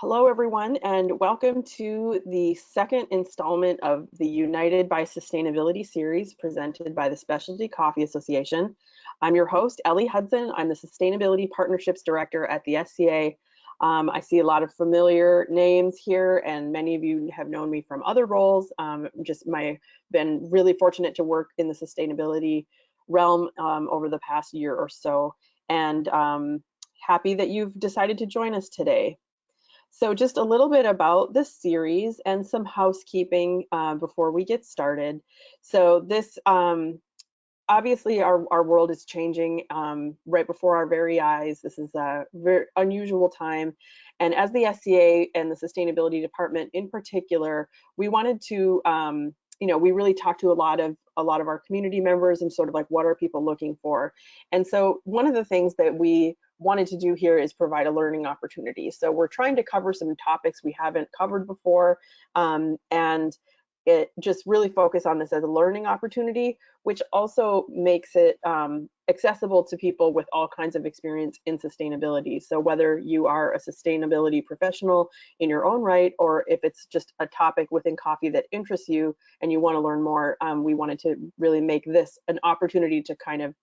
Hello, everyone, and welcome to the second installment of the United by Sustainability series presented by the Specialty Coffee Association. I'm your host, Ellie Hudson. I'm the Sustainability Partnerships Director at the SCA. I see a lot of familiar names here, and many of you have known me from other roles. Been really fortunate to work in the sustainability realm over the past year or so, and happy that you've decided to join us today. So just a little bit about this series and some housekeeping before we get started. So this, obviously our world is changing right before our very eyes. This is a very unusual time. And as the SCA and the Sustainability Department in particular, we wanted to, we really talked to a lot of our community members and sort of like, what are people looking for? And so one of the things that we wanted to do here is provide a learning opportunity. So we're trying to cover some topics we haven't covered before, and it just really focus on this as a learning opportunity, which also makes it accessible to people with all kinds of experience in sustainability. So whether you are a sustainability professional in your own right, or if it's just a topic within coffee that interests you and you want to learn more, we wanted to really make this an opportunity to kind of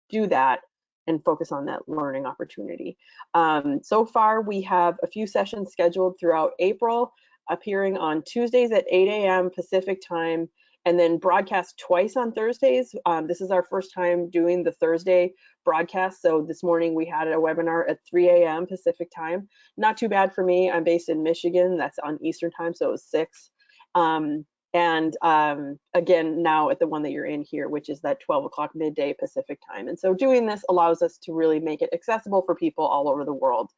do that and focus on that learning opportunity. So far, we have a few sessions scheduled throughout April, appearing on Tuesdays at 8 a.m. Pacific time, and then broadcast twice on Thursdays. This is our first time doing the Thursday broadcast. So this morning we had a webinar at 3 a.m. Pacific time. Not too bad for me. I'm based in Michigan. That's on Eastern time, so it was 6. Again, now at the one that you're in here, which is that 12 o'clock midday Pacific time. And so doing this allows us to really make it accessible for people all over the world.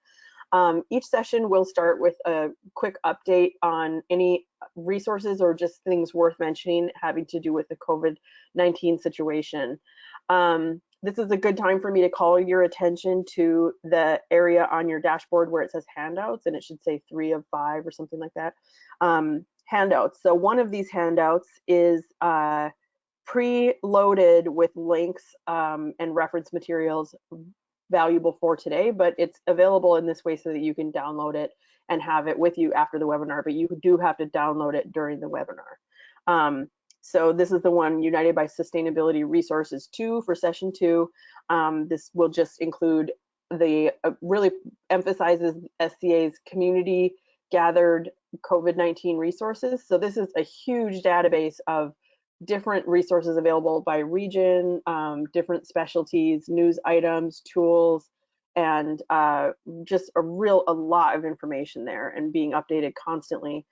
Each session will start with a quick update on any resources or just things worth mentioning having to do with the COVID-19 situation. This is a good time for me to call your attention to the area on your dashboard where it says handouts, and it should say 3 of 5 or something like that. Handouts. So one of these handouts is pre-loaded with links and reference materials valuable for today, but it's available in this way so that you can download it and have it with you after the webinar, but you do have to download it during the webinar. So this is the one, United by Sustainability Resources 2 for session 2. This will just include the, really emphasizes SCA's community gathered COVID-19 resources. So this is a huge database of different resources available by region, different specialties, news items, tools, and just a lot of information there and being updated constantly.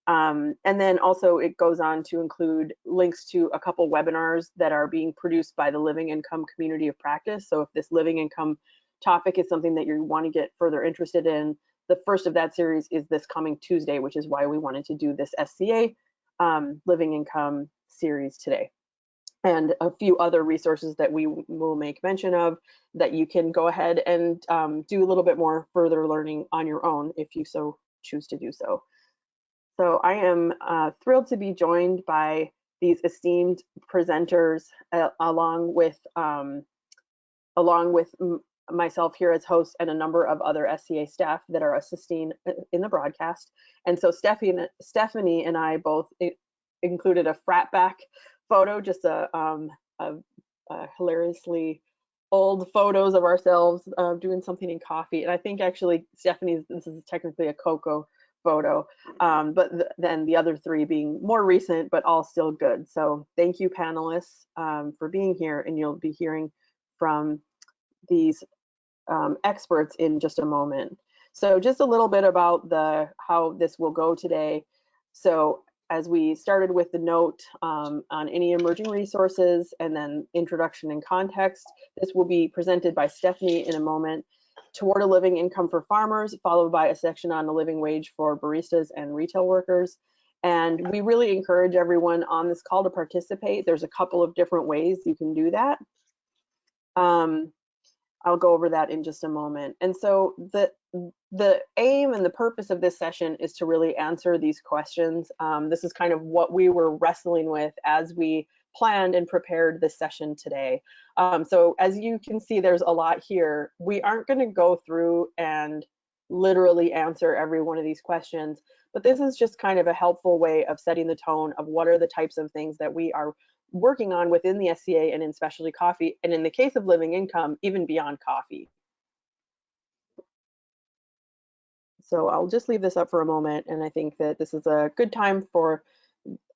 And then also it goes on to include links to a couple webinars that are being produced by the Living Income Community of Practice. So if this living income topic is something that you want to get further interested in, the first of that series is this coming Tuesday, which is why we wanted to do this SCA Living Income series today, and a few other resources that we will make mention of that you can go ahead and do a little bit more further learning on your own if you so choose to do so. So I am thrilled to be joined by these esteemed presenters along with myself here as host and a number of other SCA staff that are assisting in the broadcast. And so Stephanie and I both included a frat back photo, just a hilariously old photos of ourselves doing something in coffee. And I think actually Stephanie's, this is technically a cocoa photo, but then the other 3 being more recent, but all still good. So thank you, panelists, for being here, and you'll be hearing from these experts in just a moment. So just a little bit about how this will go today. So as we started with the note on any emerging resources and then introduction and context, this will be presented by Stephanie in a moment. Toward a living income for farmers, followed by a section on the living wage for baristas and retail workers. And we really encourage everyone on this call to participate. There's a couple of different ways you can do that. I'll go over that in just a moment. And so the aim and the purpose of this session is to really answer these questions. This is kind of what we were wrestling with as we planned and prepared this session today. So as you can see, there's a lot here. We aren't going to go through and literally answer every one of these questions, but this is just kind of a helpful way of setting the tone of what are the types of things that we are working on within the SCA and in specialty coffee, and in the case of living income, even beyond coffee. So I'll just leave this up for a moment, and I think that this is a good time for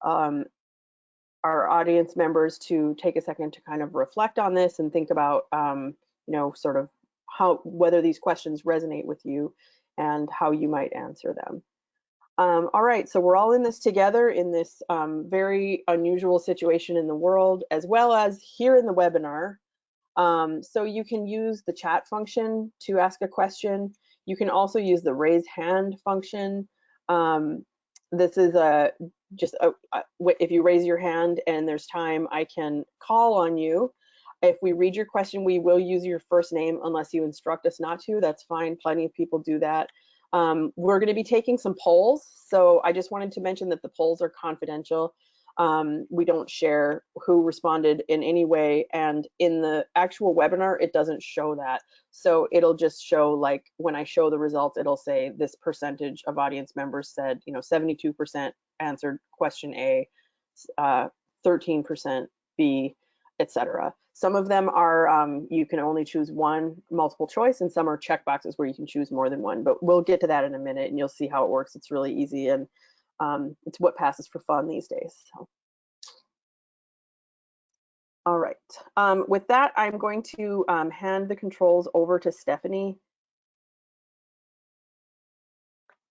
our audience members to take a second to kind of reflect on this and think about, sort of whether these questions resonate with you and how you might answer them. All right, so we're all in this together in this very unusual situation in the world, as well as here in the webinar. So you can use the chat function to ask a question. You can also use the raise hand function. This is if you raise your hand and there's time, I can call on you. If we read your question, we will use your first name unless you instruct us not to. That's fine. Plenty of people do that. We're going to be taking some polls. So I just wanted to mention that the polls are confidential. We don't share who responded in any way, and in the actual webinar it doesn't show that, so it'll just show, like, when I show the results, it'll say this percentage of audience members said, 72% answered question A, 13% B, etc. Some of them are you can only choose one multiple choice, and some are check boxes where you can choose more than one, but we'll get to that in a minute and you'll see how it works. It's really easy, and it's what passes for fun these days. So. All right. With that, I'm going to hand the controls over to Stephanie.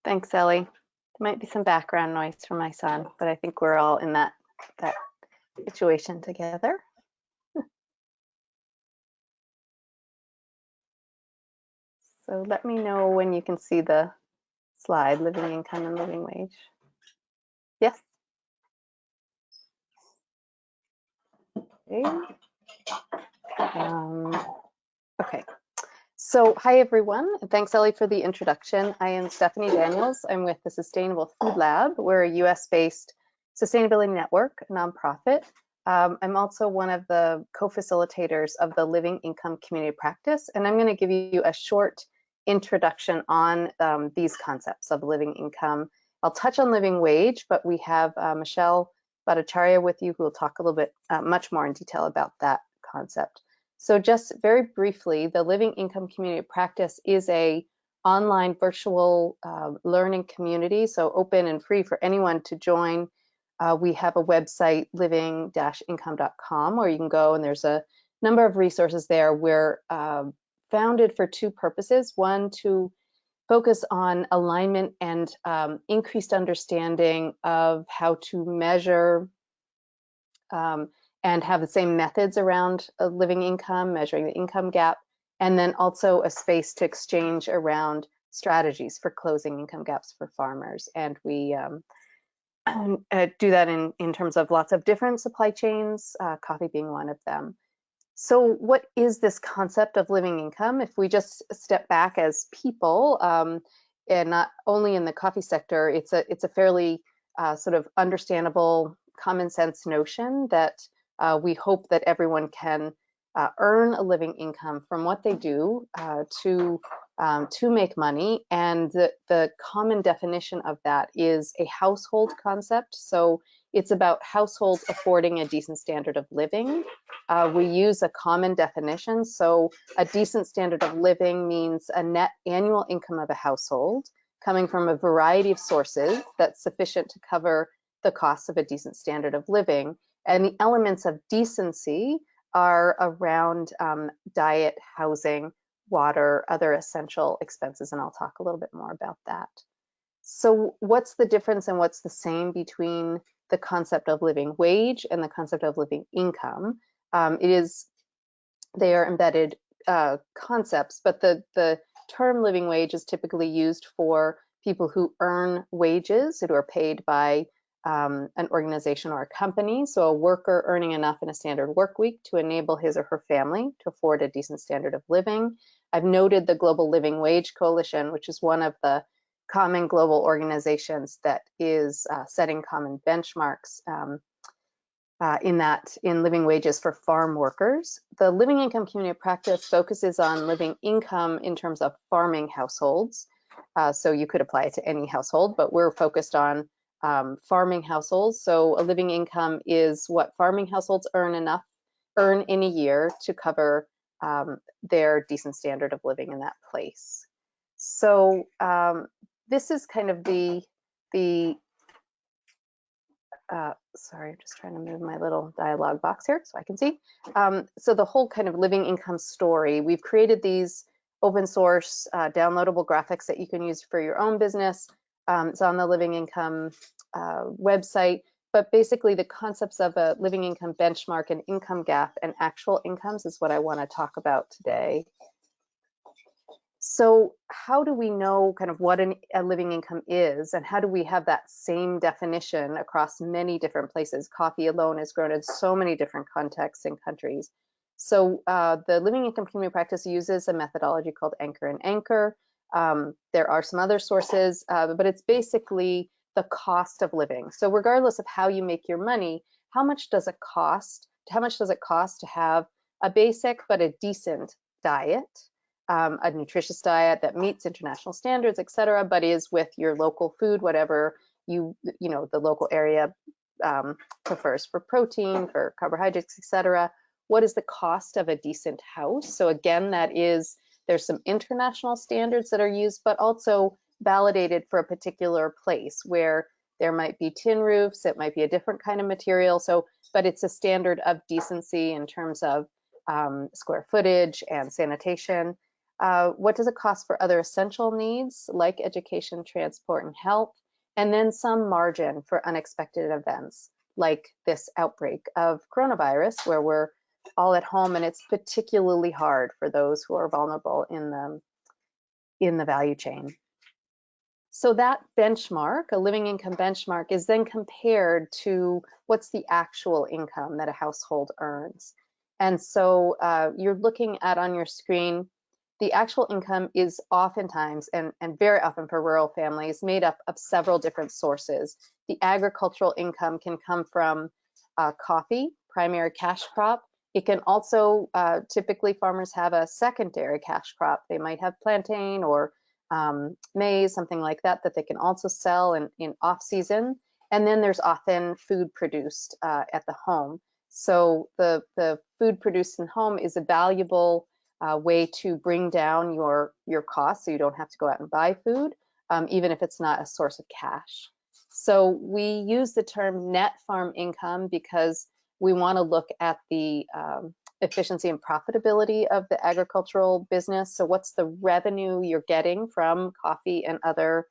Thanks, Ellie. There might be some background noise from my son, but I think we're all in that situation together. So let me know when you can see the slide, living income and living wage. Yes? Okay. Okay. So hi, everyone. Thanks, Ellie, for the introduction. I am Stephanie Daniels. I'm with the Sustainable Food Lab. We're a US-based sustainability network, a nonprofit. I'm also one of the co-facilitators of the Living Income Community Practice, and I'm going to give you a short introduction on these concepts of living income. I'll touch on living wage, but we have Michelle Bhattacharyya with you who will talk a little bit much more in detail about that concept. So just very briefly, the Living Income Community Practice is a online virtual learning community, so open and free for anyone to join. We have a website, living-income.com, where you can go, and there's a number of resources there. We're founded for two purposes. One, to focus on alignment and increased understanding of how to measure and have the same methods around living income, measuring the income gap, and then also a space to exchange around strategies for closing income gaps for farmers. And we do that in terms of lots of different supply chains, coffee being one of them. So what is this concept of living income? If we just step back as people, and not only in the coffee sector, it's a fairly sort of understandable, common sense notion that we hope that everyone can earn a living income from what they do to make money. And the common definition of that is a household concept. So it's about households affording a decent standard of living. We use a common definition. So a decent standard of living means a net annual income of a household coming from a variety of sources that's sufficient to cover the costs of a decent standard of living. And the elements of decency are around diet, housing, water, other essential expenses, and I'll talk a little bit more about that. So what's the difference and what's the same between the concept of living wage and the concept of living income? They are embedded concepts, but the term living wage is typically used for people who earn wages, who are paid by an organization or a company. So a worker earning enough in a standard work week to enable his or her family to afford a decent standard of living. I've noted the Global Living Wage Coalition, which is one of the common global organizations that is setting common benchmarks in living wages for farm workers. The Living Income Community Practice focuses on living income in terms of farming households. So you could apply it to any household, but we're focused on farming households. So a living income is what farming households earn in a year to cover their decent standard of living in that place. So this is kind of the sorry, I'm just trying to move my little dialog box here so I can see. So the whole kind of living income story, we've created these open source downloadable graphics that you can use for your own business. It's on the Living Income website, but basically the concepts of a living income benchmark and income gap and actual incomes is what I want to talk about today. So how do we know kind of what a living income is, and how do we have that same definition across many different places? Coffee alone is grown in so many different contexts and countries. So the living income community practice uses a methodology called Anchor and Anchor. There are some other sources, but it's basically the cost of living. So regardless of how you make your money, how much does it cost? How much does it cost to have a basic but a decent diet? A nutritious diet that meets international standards, et cetera, but is with your local food, whatever the local area prefers for protein, for carbohydrates, et cetera. What is the cost of a decent house? So again, there's some international standards that are used, but also validated for a particular place where there might be tin roofs, it might be a different kind of material. So, but it's a standard of decency in terms of square footage and sanitation. What does it cost for other essential needs like education, transport, and health? And then some margin for unexpected events like this outbreak of coronavirus, where we're all at home and it's particularly hard for those who are vulnerable in the value chain. So that benchmark, a living income benchmark, is then compared to what's the actual income that a household earns. And so you're looking at on your screen, the actual income is oftentimes, and very often for rural families, made up of several different sources. The agricultural income can come from coffee, primary cash crop. It can also, typically farmers have a secondary cash crop. They might have plantain or maize, something like that, that they can also sell in off season. And then there's often food produced at the home. So the food produced in home is a valuable way to bring down your costs so you don't have to go out and buy food, even if it's not a source of cash. So we use the term net farm income because we want to look at the efficiency and profitability of the agricultural business. So what's the revenue you're getting from coffee and other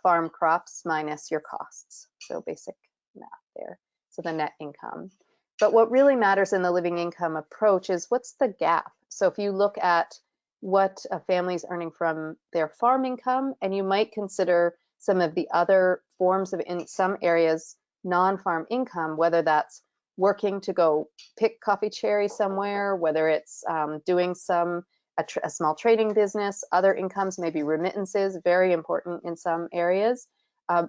farm crops minus your costs? So basic math there. So the net income. But what really matters in the living income approach is what's the gap? So if you look at what a family is earning from their farm income, and you might consider some of the other forms of, in some areas, non-farm income, whether that's working to go pick coffee cherries somewhere, whether it's doing a small trading business, other incomes, maybe remittances, very important in some areas.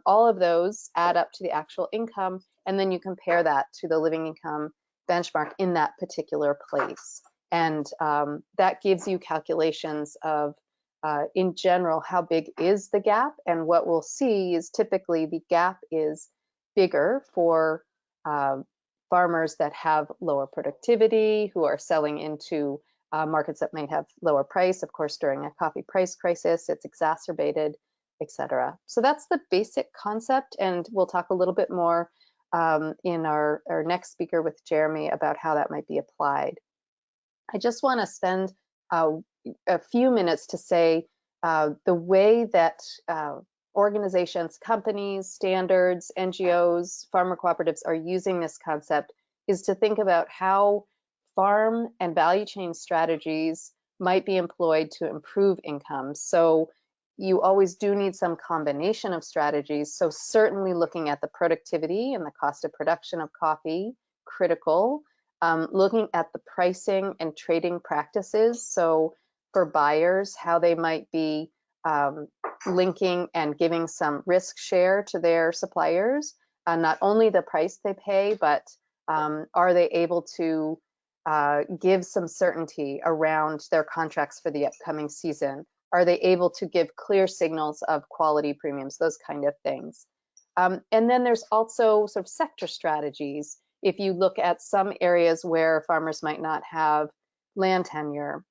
All of those add up to the actual income, and then you compare that to the living income benchmark in that particular place. And that gives you calculations of, in general, how big is the gap. And what we'll see is typically the gap is bigger for farmers that have lower productivity, who are selling into markets that might have lower price. Of course, during a coffee price crisis, it's exacerbated, etc. So that's the basic concept, and we'll talk a little bit more in our next speaker with Jeremy about how that might be applied. I just want to spend a few minutes to say the way that organizations, companies, standards, NGOs, farmer cooperatives are using this concept is to think about how farm and value chain strategies might be employed to improve income. So you always do need some combination of strategies. So certainly looking at the productivity and the cost of production of coffee, critical. Looking at the pricing and trading practices. So for buyers, how they might be linking and giving some risk share to their suppliers, not only the price they pay, but are they able to give some certainty around their contracts for the upcoming season? Are they able to give clear signals of quality premiums, those kind of things. And then there's also sort of sector strategies. If you look at some areas where farmers might not have land tenure,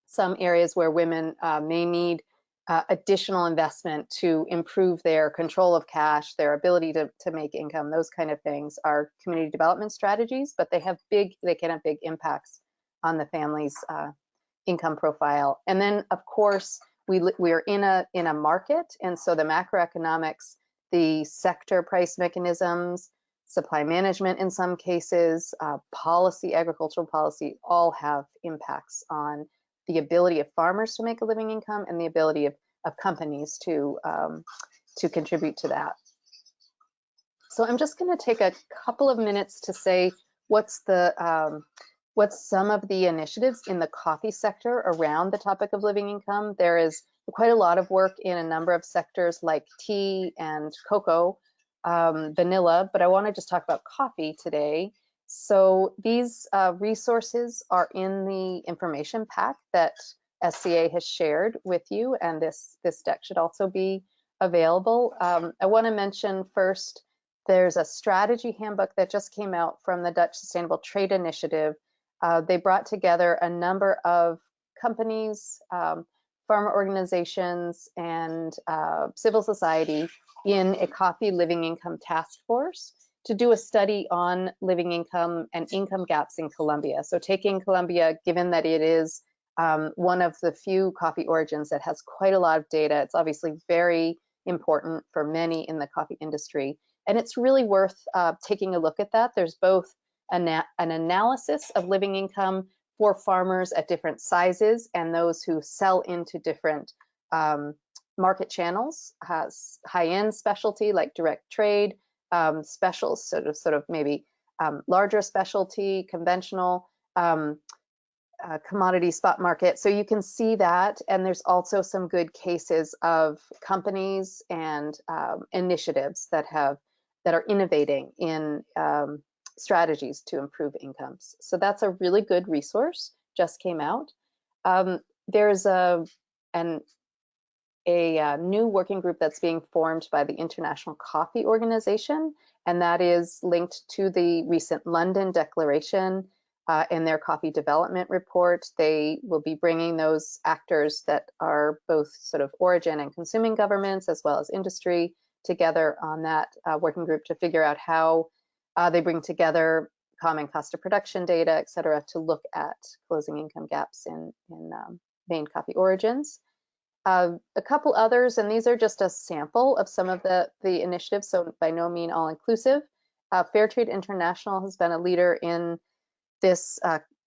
some areas where women may need additional investment to improve their control of cash, their ability to make income, those kind of things are community development strategies, but they can have big impacts on the family's income profile. And then, of course, we are in a market, and so the macroeconomics, the sector price mechanisms, supply management in some cases, policy, agricultural policy, all have impacts on the ability of farmers to make a living income and the ability of companies to contribute to that. So I'm just going to take a couple of minutes to say what's some of the initiatives in the coffee sector around the topic of living income. There is quite a lot of work in a number of sectors like tea and cocoa, vanilla, but I want to just talk about coffee today. So these resources are in the information pack that SCA has shared with you, and this deck should also be available. I want to mention first, there's a strategy handbook that just came out from the Dutch Sustainable Trade Initiative. They brought together a number of companies, farmer organizations, and civil society in a coffee living income task force to do a study on living income and income gaps in Colombia. So taking Colombia, given that it is one of the few coffee origins that has quite a lot of data, it's obviously very important for many in the coffee industry. And it's really worth taking a look at that. There's both an analysis of living income for farmers at different sizes and those who sell into different market channels, has high-end specialty like direct trade, specials, sort of maybe larger specialty, conventional, commodity spot market. So you can see that, and there's also some good cases of companies and initiatives that are innovating in strategies to improve incomes. So that's a really good resource, just came out. There's a new working group that's being formed by the International Coffee Organization, and that is linked to the recent London Declaration in their coffee development report. They will be bringing those actors that are both sort of origin and consuming governments as well as industry together on that working group to figure out how they bring together common cost of production data, et cetera, to look at closing income gaps in main coffee origins. A couple others, and these are just a sample of some of the initiatives, so by no means all inclusive. Fair Trade International has been a leader in this,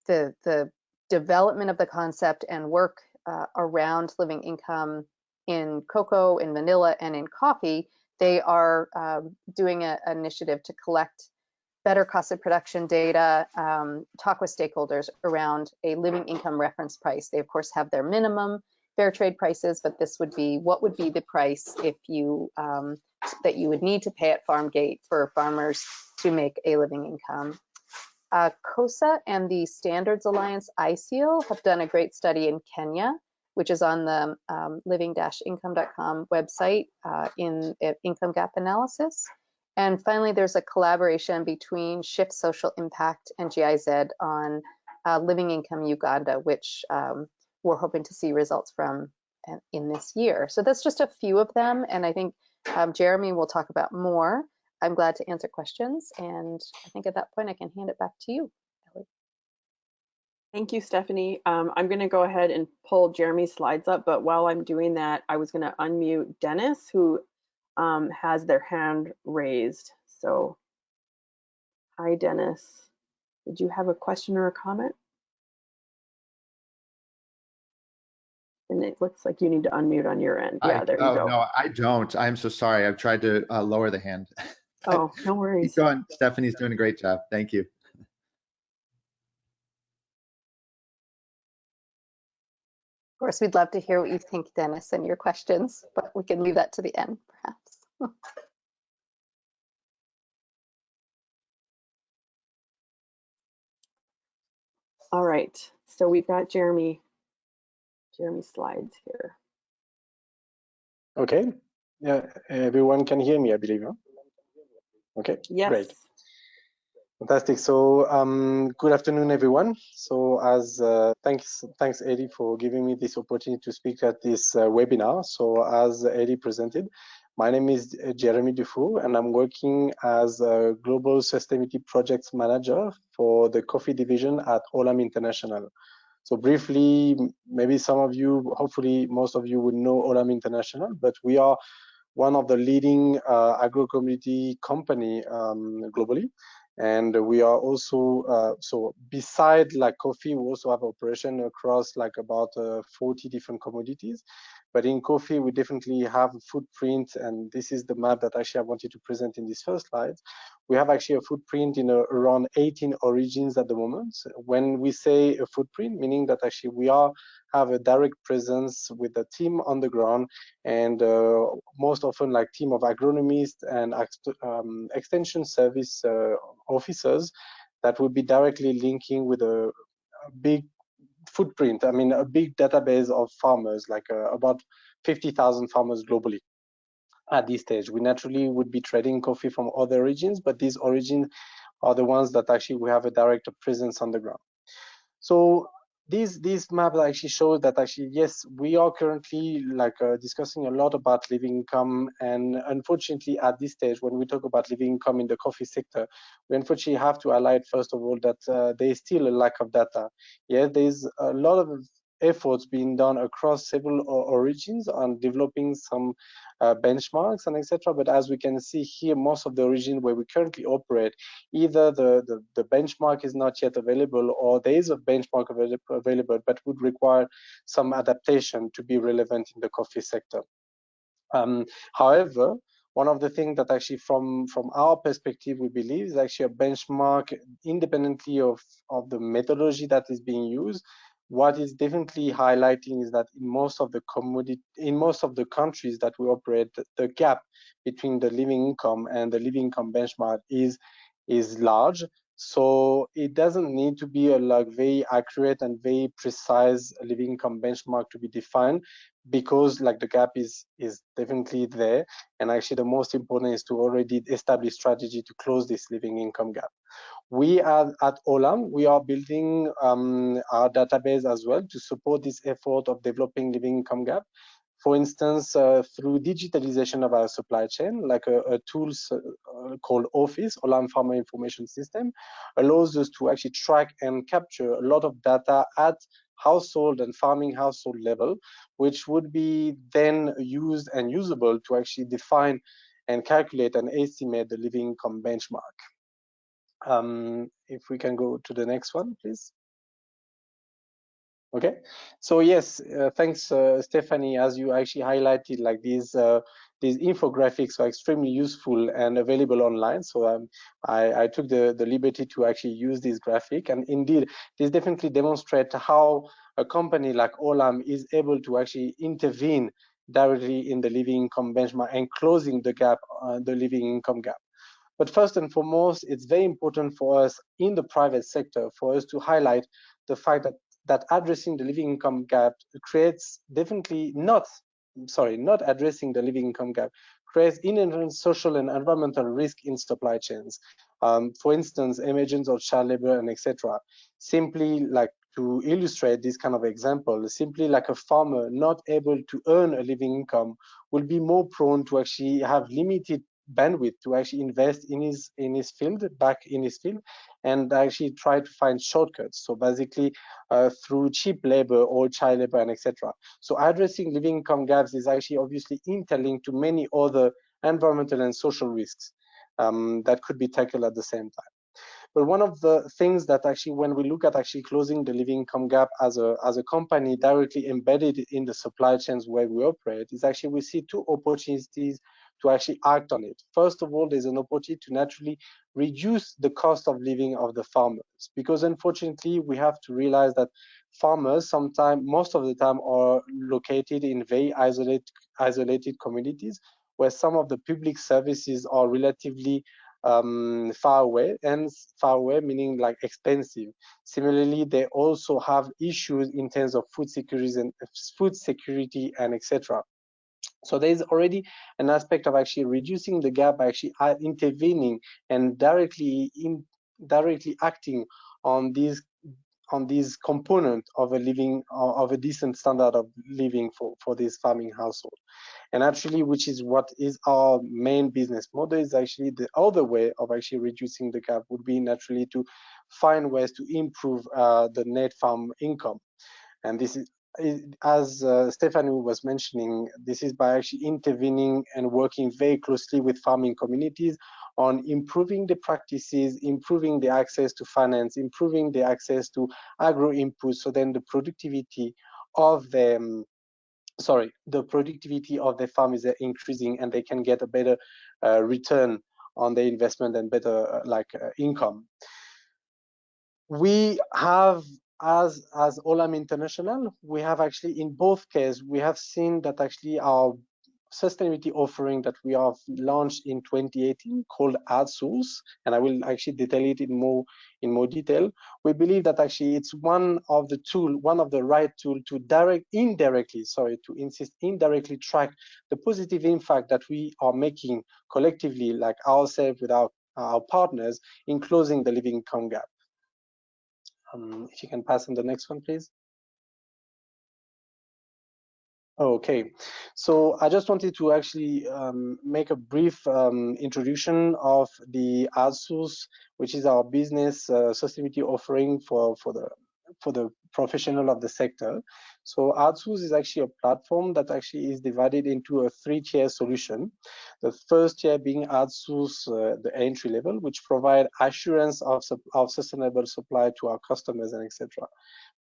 the development of the concept and work around living income in cocoa, in vanilla, and in coffee. They are doing an initiative to collect better cost of production data, talk with stakeholders around a living income reference price. They of course have their minimum fair trade prices, but this would be what would be the price if you that you would need to pay at farm gate for farmers to make a living income. COSA and the Standards Alliance ICEAL have done a great study in Kenya, which is on the living-income.com website in income gap analysis. And finally, there's a collaboration between Shift Social Impact and GIZ on Living Income Uganda, which we're hoping to see results from in this year. So that's just a few of them, and I think Jeremy will talk about more. I'm glad to answer questions, and I think at that point I can hand it back to you, Ellie. Thank you, Stephanie. I'm going to go ahead and pull Jeremy's slides up, but while I'm doing that, I was going to unmute Dennis, who has their hand raised. So, hi, Dennis. Did you have a question or a comment? And it looks like you need to unmute on your end. Yeah, there you go. No, I don't. I'm so sorry. I've tried to lower the hand. Oh, no worries. Keep going. Stephanie's doing a great job. Thank you. Of course, we'd love to hear what you think, Dennis, and your questions, but we can leave that to the end, perhaps. All right, so we've got Jeremy Jeremy's slides here. Okay. Yeah, everyone can hear me, I believe. Huh? Okay, Yes. great. Fantastic. So good afternoon, everyone. So as thanks Ellie for giving me this opportunity to speak at this webinar. So as Ellie presented, my name is Jeremy Dufour, and I'm working as a Global Sustainability Projects Manager for the coffee division at Olam International. So briefly, maybe some of you, hopefully most of you would know Olam International, but we are one of the leading agro-commodity company globally. And we are also, so beside like coffee, we also have operation across like about 40 different commodities. But in coffee, we definitely have a footprint, and this is the map that actually I wanted to present in this first slide. We have actually a footprint in around 18 origins at the moment. When we say a footprint, meaning that actually we have a direct presence with the team on the ground, and most often like team of agronomists and extension service officers that will be directly linking with a big footprint. I mean, a big database of farmers, like about 50,000 farmers globally. At this stage, we naturally would be trading coffee from other origins, but these origins are the ones that actually we have a direct presence on the ground. So these maps actually show that actually, yes, we are currently like discussing a lot about living income, and unfortunately at this stage, when we talk about living income in the coffee sector, we unfortunately have to highlight first of all that there is still a lack of data. Yeah, there's a lot of efforts being done across several origins on developing some benchmarks and etc. But as we can see here, most of the origin where we currently operate, either the benchmark is not yet available, or there is a benchmark available but would require some adaptation to be relevant in the coffee sector. However, one of the things that actually from our perspective we believe is actually a benchmark independently of the methodology that is being used. What is definitely highlighting is that in most of the countries that we operate, the gap between the living income and the living income benchmark is large. So it doesn't need to be a like very accurate and very precise living income benchmark to be defined, because like the gap is definitely there. And actually the most important is to already establish strategy to close this living income gap. We are at Olam, we are building our database as well to support this effort of developing living income gap. For instance, through digitalization of our supply chain, like a tool called Office, Olam Farmer Information System, allows us to actually track and capture a lot of data at household and farming household level, which would be then used and usable to actually define and calculate and estimate the living income benchmark. If we can go to the next one, please. Okay, so yes, thanks, Stephanie, as you actually highlighted, like these infographics are extremely useful and available online. So I took the liberty to actually use this graphic, and indeed, this definitely demonstrates how a company like Olam is able to actually intervene directly in the living income benchmark and closing the gap, the living income gap. But first and foremost, it's very important for us in the private sector for us to highlight the fact that addressing the living income gap creates definitely not addressing the living income gap creates inherent social and environmental risk in supply chains. For instance, emergence of child labor and etc. Simply like to illustrate this kind of example, simply like a farmer not able to earn a living income will be more prone to actually have limited bandwidth to actually invest in his field, and actually try to find shortcuts. So basically through cheap labor or child labor and etc. So addressing living income gaps is actually obviously interlinked to many other environmental and social risks that could be tackled at the same time. But one of the things that actually, when we look at actually closing the living income gap as a company directly embedded in the supply chains where we operate, is actually we see two opportunities to actually act on it. First of all, there's an opportunity to naturally reduce the cost of living of the farmers, because unfortunately we have to realize that farmers most of the time are located in very isolated communities where some of the public services are relatively far away, and far away meaning like expensive. Similarly, they also have issues in terms of food security and etc. So there's already an aspect of actually reducing the gap by actually intervening and directly acting on these component of a living, of a decent standard of living for this farming household. And actually, which is what is our main business model, is actually the other way of actually reducing the gap would be naturally to find ways to improve the net farm income. And this is, as Stephanie was mentioning, this is by actually intervening and working very closely with farming communities on improving the practices, improving the access to finance, improving the access to agro inputs, so then the productivity of them, the productivity of the farm is increasing, and they can get a better return on their investment and better income. We have, as Olam International, we have actually in both cases, we have seen that actually our sustainability offering that we have launched in 2018 called outsource, and I will actually detail it in more detail. We believe that actually it's one of the right tool to indirectly track the positive impact that we are making collectively, like ourselves with our partners, in closing the living income gap. If you can pass on the next one, please. Okay, so I just wanted to actually make a brief introduction of the outsource, which is our business sustainability offering for the professional of the sector. So outsource is actually a platform that actually is divided into a 3-tier solution. The first tier being outsource, the entry level, which provide assurance of sustainable supply to our customers and etc.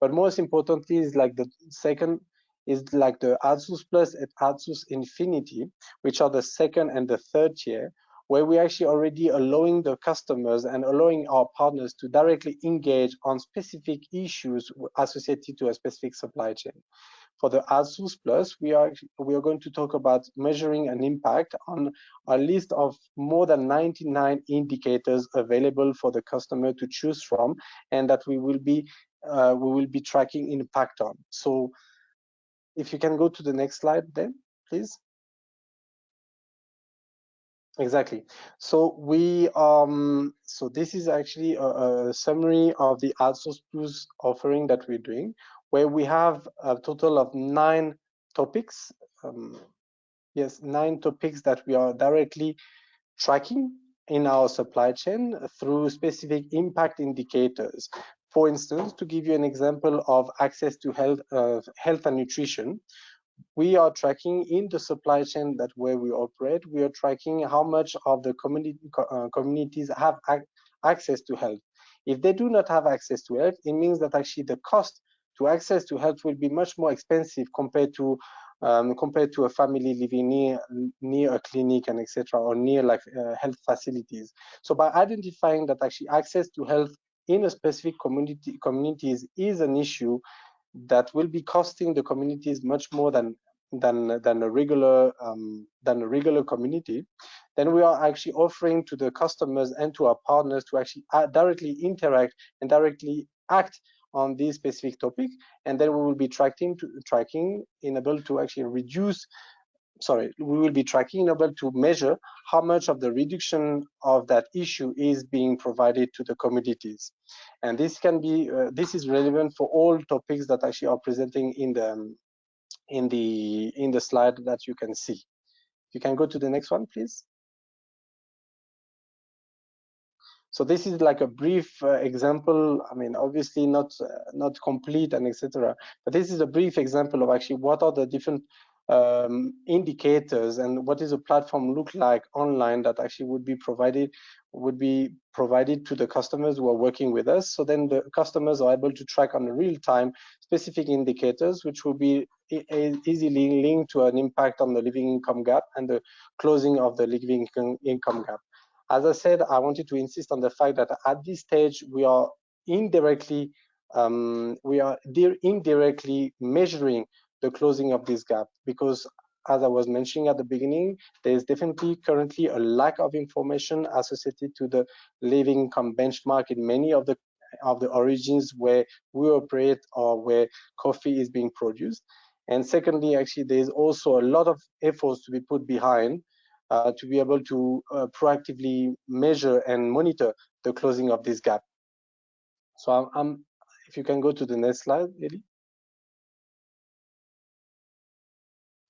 But most importantly is like the second is like the outsource plus and outsource infinity, which are the second and the third tier, where we actually already allowing the customers and allowing our partners to directly engage on specific issues associated to a specific supply chain. For the outsource plus, we are going to talk about measuring an impact on a list of more than 99 indicators available for the customer to choose from, and that we will be tracking impact on. So if you can go to the next slide then, please. Exactly. So we so this is actually a summary of the outsource plus offering that we're doing, where we have a total of 9 topics. Yes, 9 topics that we are directly tracking in our supply chain through specific impact indicators. For instance, to give you an example of access to health and nutrition, we are tracking in the supply chain that where we operate, we are tracking how much of the communities have access to health. If they do not have access to health, it means that actually the cost to access to health will be much more expensive compared to a family living near a clinic and etc., or near like health facilities. So by identifying that actually access to health in a specific communities is an issue that will be costing the communities much more than a regular community, then we are actually offering to the customers and to our partners to actually directly interact and directly act on this specific topic, and then we will be tracking enable to actually reduce. Sorry, we will be tracking enable to measure how much of the reduction of that issue is being provided to the communities, and this can be this is relevant for all topics that actually are presenting in the slide that you can see. You can go to the next one, please. So this is like a brief example. I mean, obviously not complete and etc. But this is a brief example of actually what are the different indicators and what does a platform look like online that actually would be provided to the customers who are working with us. So then the customers are able to track on real time specific indicators, which will be easily linked to an impact on the living income gap and the closing of the living income gap. As I said, I wanted to insist on the fact that at this stage we are indirectly measuring the closing of this gap, because as I was mentioning at the beginning, there is definitely currently a lack of information associated to the living income benchmark in many of the origins where we operate or where coffee is being produced. And secondly, actually, there's also a lot of efforts to be put behind to be able to proactively measure and monitor the closing of this gap. So if you can go to the next slide, Ellie.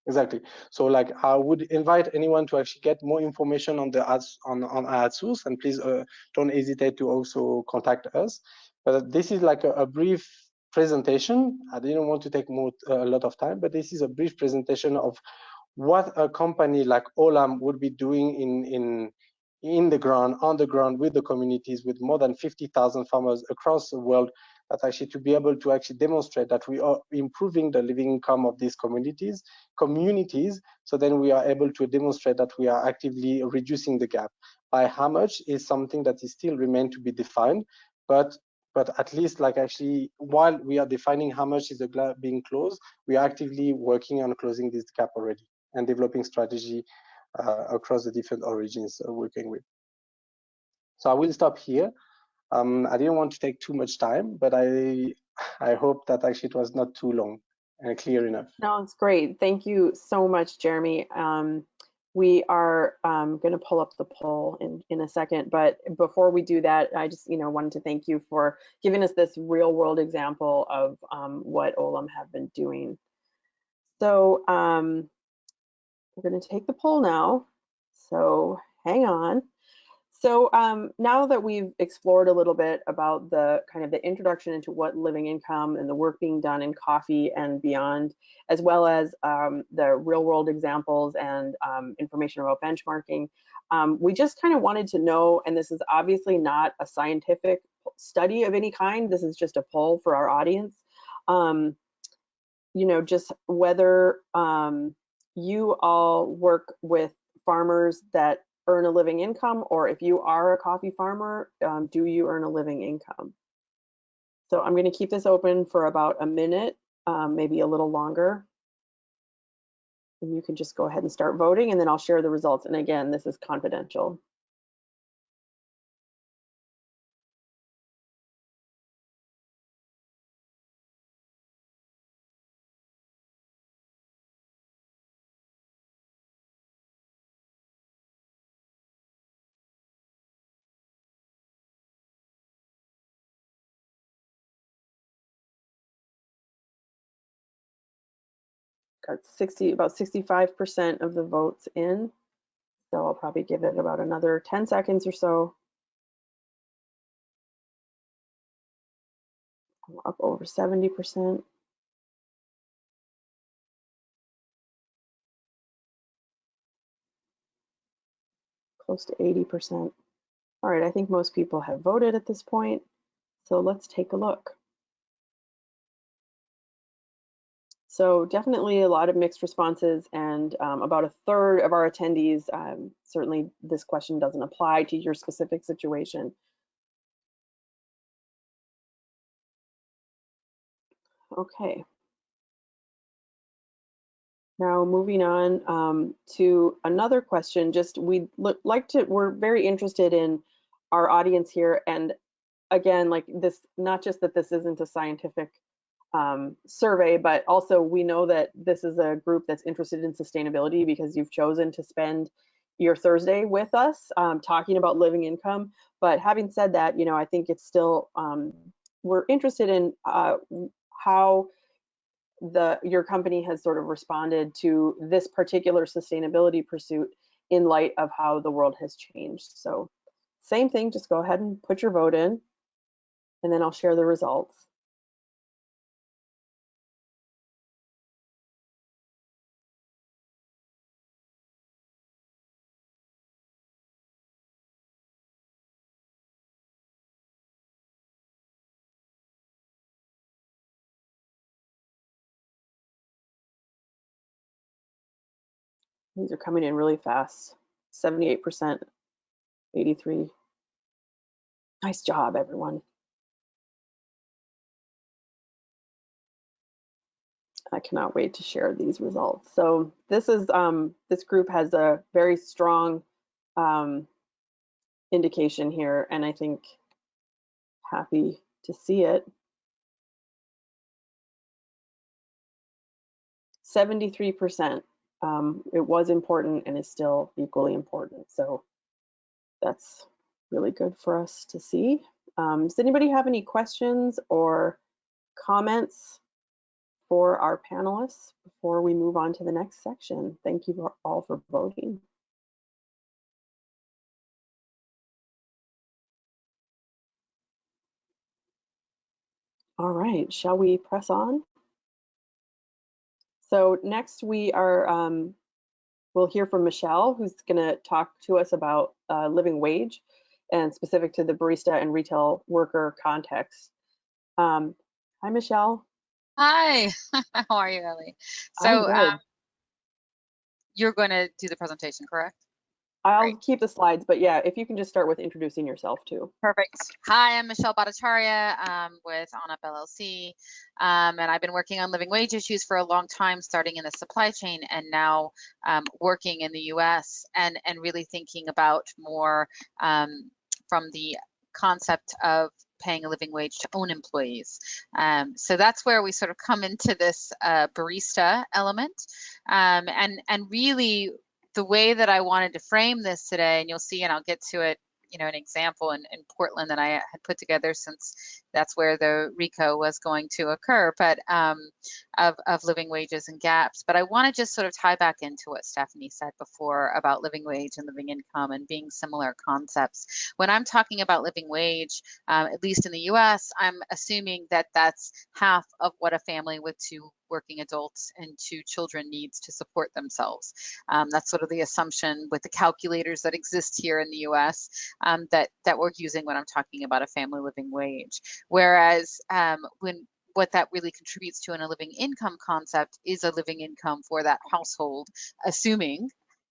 Exactly. So like I would invite anyone to actually get more information on the ads on our source, and please don't hesitate to also contact us. But this is like a brief presentation. I didn't want to take a lot of time, but this is a brief presentation of what a company like Olam would be doing on the ground with the communities, with more than 50,000 farmers across the world, that actually to be able to actually demonstrate that we are improving the living income of these communities. So then we are able to demonstrate that we are actively reducing the gap. By how much is something that is still remain to be defined, but at least like actually while we are defining how much is the gap being closed, we are actively working on closing this gap already and developing strategy across the different origins working with. So I will stop here. I didn't want to take too much time, but I hope that actually it was not too long and clear enough. No, it's great. Thank you so much, Jeremy. We are going to pull up the poll in a second, but before we do that, I just wanted to thank you for giving us this real world example of what Olam have been doing. So we're going to take the poll now. So hang on. So now that we've explored a little bit about the kind of the introduction into what living income and the work being done in coffee and beyond, as well as the real world examples and information about benchmarking, we just kind of wanted to know, and this is obviously not a scientific study of any kind, this is just a poll for our audience, just whether you all work with farmers that earn a living income, or if you are a coffee farmer, do you earn a living income? So I'm going to keep this open for about a minute, maybe a little longer. And you can just go ahead and start voting, and then I'll share the results. And again, this is confidential. Got about 65% of the votes in. So I'll probably give it about another 10 seconds or so. Up over 70%. Close to 80%. All right, I think most people have voted at this point. So let's take a look. So definitely a lot of mixed responses, and about a third of our attendees, certainly this question doesn't apply to your specific situation. Okay. Now moving on to another question, we're very interested in our audience here, and again, like this, not just that this isn't a scientific survey, but also we know that this is a group that's interested in sustainability because you've chosen to spend your Thursday with us talking about living income. But having said that, I think it's still, we're interested in how your company has sort of responded to this particular sustainability pursuit in light of how the world has changed. So same thing, just go ahead and put your vote in, and then I'll share the results. These are coming in really fast. 78%, 83. Nice job, everyone. I cannot wait to share these results. So this is this group has a very strong indication here, and I think happy to see it. 73%. It was important and is still equally important. So that's really good for us to see. Does anybody have any questions or comments for our panelists before we move on to the next section? Thank you all for voting. All right, shall we press on? So next we are, we'll hear from Michelle, who's gonna talk to us about living wage and specific to the barista and retail worker context. Hi, Michelle. Hi, how are you, Ellie? I'm So good. you're going to do the presentation, correct? I'll Great. keep the slides, but yeah, if you can just start with introducing yourself too. Perfect. Hi, I'm Michelle Bhattacharyya with ONUP LLC, and I've been working on living wage issues for a long time, starting in the supply chain and now working in the US and really thinking about more from the concept of paying a living wage to own employees. So that's where we sort of come into this barista element, and really the way that I wanted to frame this today, and you'll see, and I'll get to it, you know, an example in Portland that I had put together, since that's where the RICO was going to occur, but of living wages and gaps. But I want to just sort of tie back into what Stephanie said before about living wage and living income and being similar concepts. When I'm talking about living wage, at least in the US, I'm assuming that that's half of what a family with 2 working adults and 2 children needs to support themselves. That's sort of the assumption with the calculators that exist here in the US that we're using when I'm talking about a family living wage. Whereas what that really contributes to in a living income concept is a living income for that household, assuming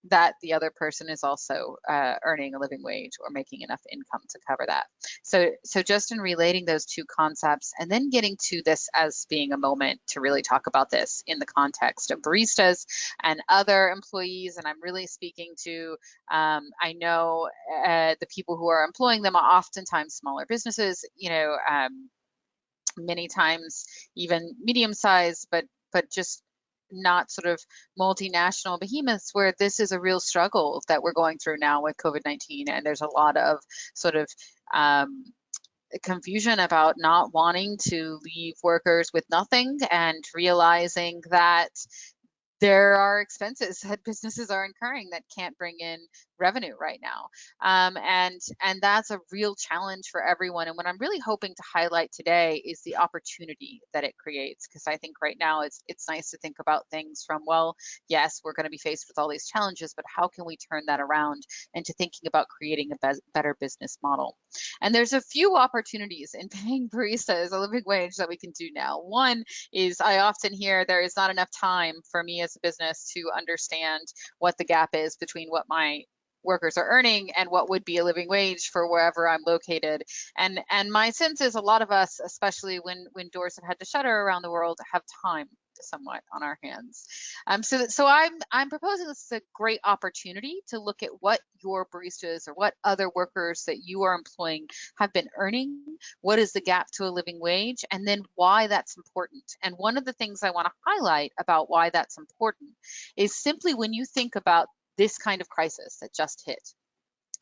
that the other person is also earning a living wage or making enough income to cover that. So just in relating those 2 concepts and then getting to this as being a moment to really talk about this in the context of baristas and other employees, and I'm really speaking to, I know the people who are employing them are oftentimes smaller businesses, you know, many times even medium-sized, but just not sort of multinational behemoths, where this is a real struggle that we're going through now with COVID-19. And there's a lot of sort of confusion about not wanting to leave workers with nothing and realizing that there are expenses that businesses are incurring that can't bring in revenue right now. And that's a real challenge for everyone. And what I'm really hoping to highlight today is the opportunity that it creates, because I think right now it's nice to think about things from, well, yes, we're going to be faced with all these challenges, but how can we turn that around into thinking about creating a better business model? And there's a few opportunities in paying baristas a living wage that we can do now. One is, I often hear there is not enough time for me as a business to understand what the gap is between what my workers are earning and what would be a living wage for wherever I'm located. And my sense is a lot of us, especially when doors have had to shutter around the world, have time somewhat on our hands. So I'm proposing this is a great opportunity to look at what your baristas or what other workers that you are employing have been earning, what is the gap to a living wage, and then why that's important. And one of the things I want to highlight about why that's important is simply when you think about this kind of crisis that just hit.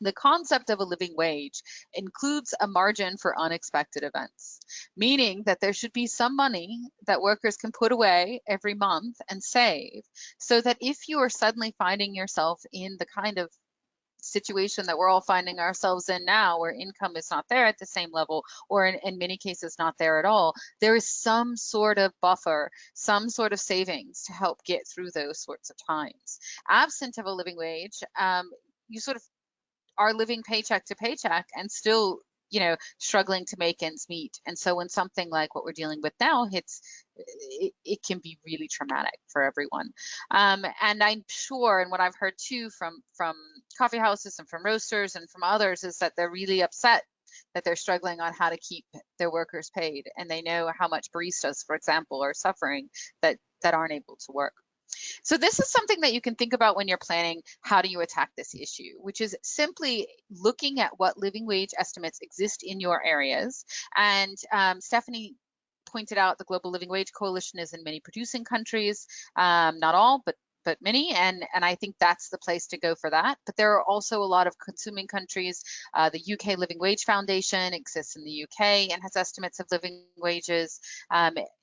The concept of a living wage includes a margin for unexpected events, meaning that there should be some money that workers can put away every month and save, so that if you are suddenly finding yourself in the kind of situation that we're all finding ourselves in now, where income is not there at the same level, or in many cases not there at all, there is some sort of buffer, some sort of savings to help get through those sorts of times. Absent of a living wage, you sort of are living paycheck to paycheck and still, you know, struggling to make ends meet. And so when something like what we're dealing with now hits, it can be really traumatic for everyone. And I'm sure, and what I've heard too from coffee houses and from roasters and from others, is that they're really upset that they're struggling on how to keep their workers paid. And they know how much baristas, for example, are suffering, that that aren't able to work. So this is something that you can think about when you're planning how do you attack this issue, which is simply looking at what living wage estimates exist in your areas. And Stephanie pointed out the Global Living Wage Coalition is in many producing countries, not all, but many, and I think that's the place to go for that. But there are also a lot of consuming countries. The UK Living Wage Foundation exists in the UK and has estimates of living wages.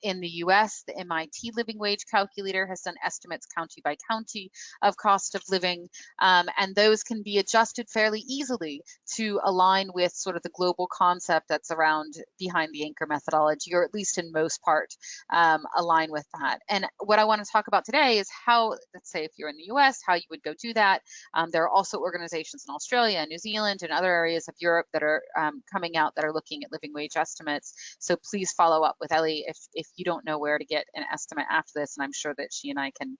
In the US, the MIT Living Wage Calculator has done estimates county by county of cost of living, and those can be adjusted fairly easily to align with sort of the global concept that's around behind the anchor methodology, or at least in most part align with that. And what I want to talk about today is how, let's say if you're in the US, how you would go do that. There are also organizations in Australia and New Zealand and other areas of Europe that are coming out that are looking at living wage estimates. So please follow up with Ellie if you don't know where to get an estimate after this, and I'm sure that she and I can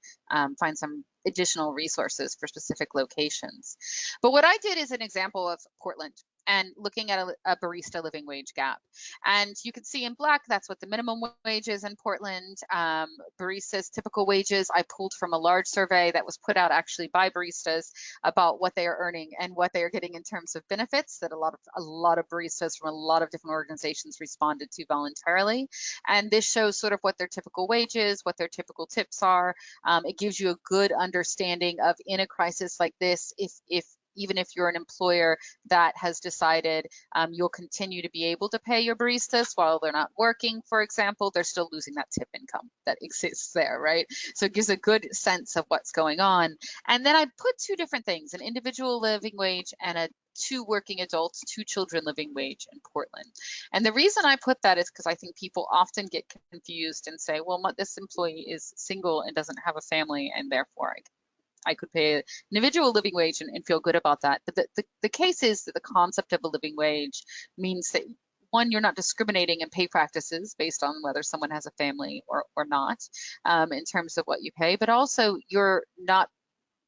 find some additional resources for specific locations. But what I did is an example of Portland and looking at a barista living wage gap. And you can see in black, that's what the minimum wage is in Portland. Baristas typical wages, I pulled from a large survey that was put out actually by baristas about what they are earning and what they are getting in terms of benefits that a lot of baristas from a lot of different organizations responded to voluntarily. And this shows sort of what their typical wages, what their typical tips are. It gives you a good understanding of, in a crisis like this, even if you're an employer that has decided you'll continue to be able to pay your baristas while they're not working, for example, they're still losing that tip income that exists there, right? So it gives a good sense of what's going on. And then I put two different things, an individual living wage and a 2 working adults, 2 children living wage in Portland. And the reason I put that is because I think people often get confused and say, well, this employee is single and doesn't have a family, and therefore I could pay an individual living wage and feel good about that. But the case is that the concept of a living wage means that, one, you're not discriminating in pay practices based on whether someone has a family or not in terms of what you pay, but also you're not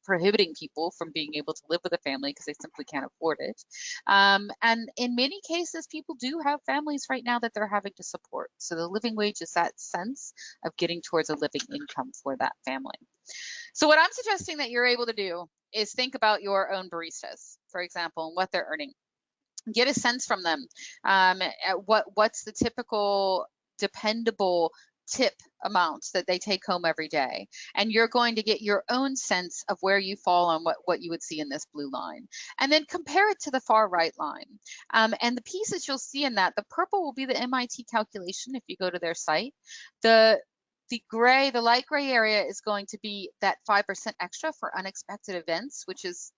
prohibiting people from being able to live with a family because they simply can't afford it. And in many cases, people do have families right now that they're having to support. So the living wage is that sense of getting towards a living income for that family. So what I'm suggesting that you're able to do is think about your own baristas, for example, and what they're earning. Get a sense from them. What's the typical dependable tip amounts that they take home every day, and you're going to get your own sense of where you fall on what you would see in this blue line, and then compare it to the far right line. And the pieces you'll see in that, the purple will be the MIT calculation if you go to their site. The light gray area is going to be that 5% extra for unexpected events, which is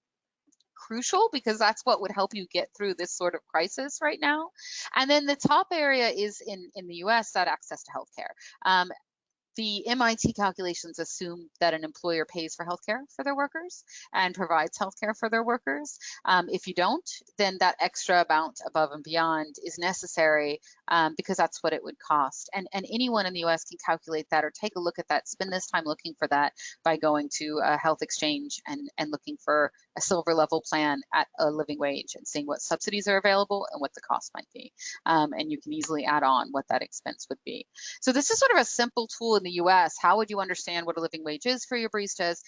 crucial because that's what would help you get through this sort of crisis right now. And then the top area is in the US, that access to healthcare. The MIT calculations assume that an employer pays for healthcare for their workers and provides healthcare for their workers. If you don't, then that extra amount above and beyond is necessary because that's what it would cost. And anyone in the US can calculate that or take a look at that, spend this time looking for that by going to a health exchange and looking for a silver level plan at a living wage and seeing what subsidies are available and what the cost might be. And you can easily add on what that expense would be. So this is sort of a simple tool in the US. How would you understand what a living wage is for your baristas?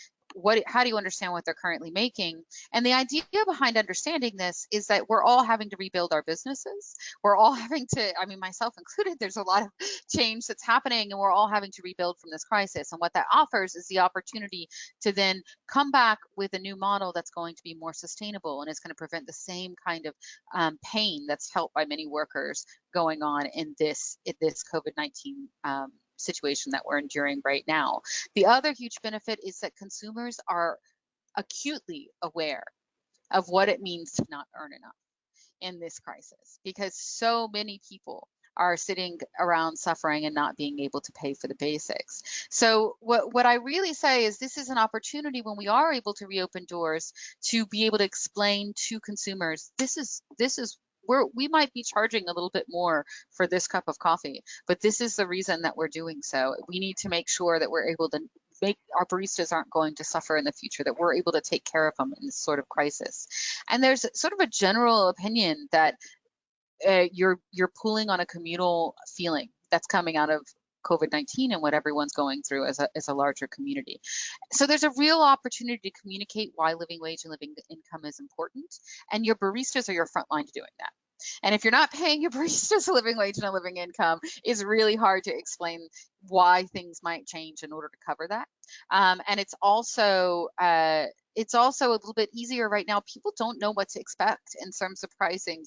How do you understand what they're currently making? And the idea behind understanding this is that we're all having to rebuild our businesses. We're all having to, I mean, myself included, there's a lot of change that's happening and we're all having to rebuild from this crisis. And what that offers is the opportunity to then come back with a new model that's going to be more sustainable and is going to prevent the same kind of pain that's felt by many workers going on in this COVID-19 situation that we're enduring right now. The other huge benefit is that consumers are acutely aware of what it means to not earn enough in this crisis, because so many people are sitting around suffering and not being able to pay for the basics. So what I really say is this is an opportunity when we are able to reopen doors to be able to explain to consumers, this is we might be charging a little bit more for this cup of coffee, but this is the reason that we're doing so. We need to make sure that we're able to make our baristas aren't going to suffer in the future, that we're able to take care of them in this sort of crisis. And there's sort of a general opinion that you're pulling on a communal feeling that's coming out of COVID-19 and what everyone's going through as a larger community. So there's a real opportunity to communicate why living wage and living income is important, and your baristas are your front line to doing that. And if you're not paying your baristas a living wage and a living income, it's really hard to explain why things might change in order to cover that. And it's also a little bit easier right now. People don't know what to expect in terms of pricing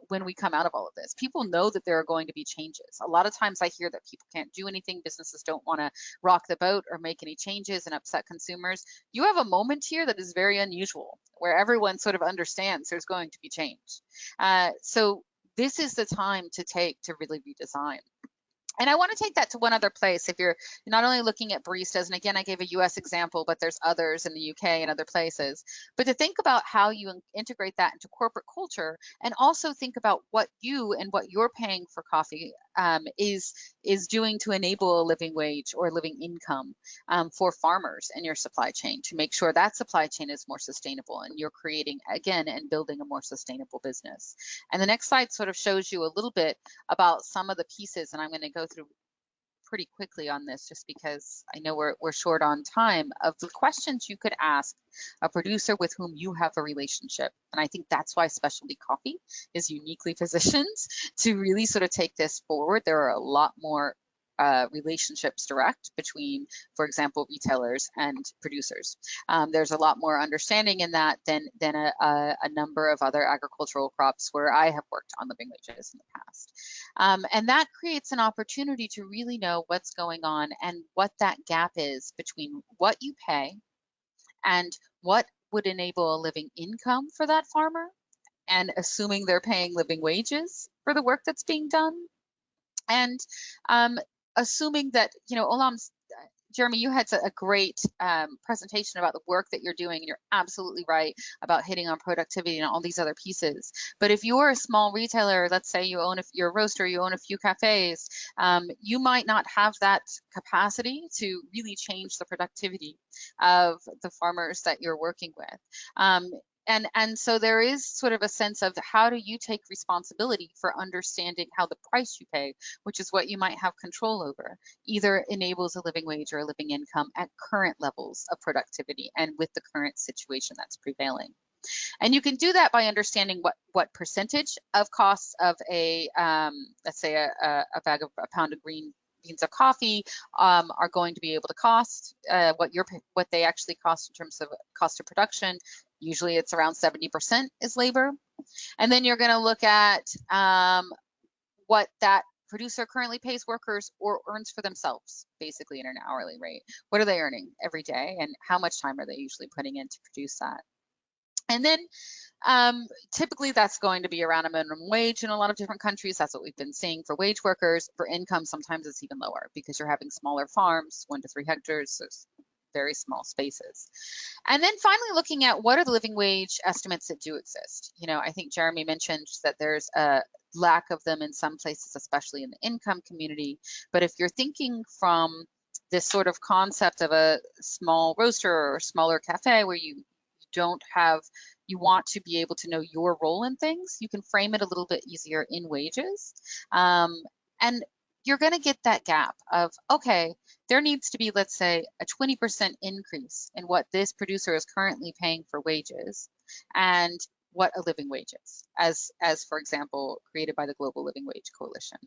when we come out of all of this. People know that there are going to be changes. A lot of times I hear that people can't do anything. Businesses don't want to rock the boat or make any changes and upset consumers. You have a moment here that is very unusual, where everyone sort of understands there's going to be change. So this is the time to take to really redesign. And I want to take that to one other place. If you're not only looking at baristas, and again, I gave a US example, but there's others in the UK and other places, but to think about how you integrate that into corporate culture, and also think about what you and what you're paying for coffee is doing to enable a living wage or living income for farmers in your supply chain, to make sure that supply chain is more sustainable and you're creating, again, and building a more sustainable business. And the next slide sort of shows you a little bit about some of the pieces, and I'm going to go through pretty quickly on this just because I know we're short on time, of the questions you could ask a producer with whom you have a relationship. And I think that's why specialty coffee is uniquely positioned to really sort of take this forward. There are a lot more relationships direct between, for example, retailers and producers. There's a lot more understanding in that than a number of other agricultural crops where I have worked on living wages in the past. And that creates an opportunity to really know what's going on and what that gap is between what you pay and what would enable a living income for that farmer, and assuming they're paying living wages for the work that's being done. And assuming that, Olam's, Jeremy, you had a great presentation about the work that you're doing, and you're absolutely right about hitting on productivity and all these other pieces. But if you're a small retailer, let's say you're a roaster, you own a few cafes, you might not have that capacity to really change the productivity of the farmers that you're working with. And so there is sort of a sense of, how do you take responsibility for understanding how the price you pay, which is what you might have control over, either enables a living wage or a living income at current levels of productivity and with the current situation that's prevailing. And you can do that by understanding what percentage of costs of let's say a pound of green beans of coffee are going to be able to cost, what they actually cost in terms of cost of production. Usually it's around 70% is labor. And then you're going to look at what that producer currently pays workers or earns for themselves, basically in an hourly rate. What are they earning every day, and how much time are they usually putting in to produce that? And then typically that's going to be around a minimum wage in a lot of different countries. That's what we've been seeing for wage workers. For income, sometimes it's even lower because you're having smaller farms, 1 to 3 hectares, so very small spaces. And then finally looking at what are the living wage estimates that do exist. I think Jeremy mentioned that there's a lack of them in some places, especially in the income community. But if you're thinking from this sort of concept of a small roaster or a smaller cafe where you want to be able to know your role in things, you can frame it a little bit easier in wages. And you're going to get that gap of, okay, there needs to be, let's say, a 20% increase in what this producer is currently paying for wages and what a living wage is, as for example, created by the Global Living Wage Coalition.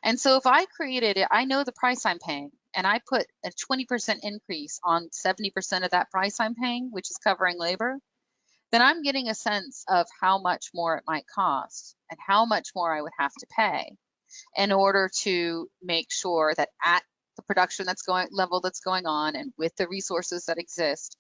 And so if I created it, I know the price I'm paying, and I put a 20% increase on 70% of that price I'm paying, which is covering labor, then I'm getting a sense of how much more it might cost and how much more I would have to pay in order to make sure that at the production level that's going on and with the resources that exist,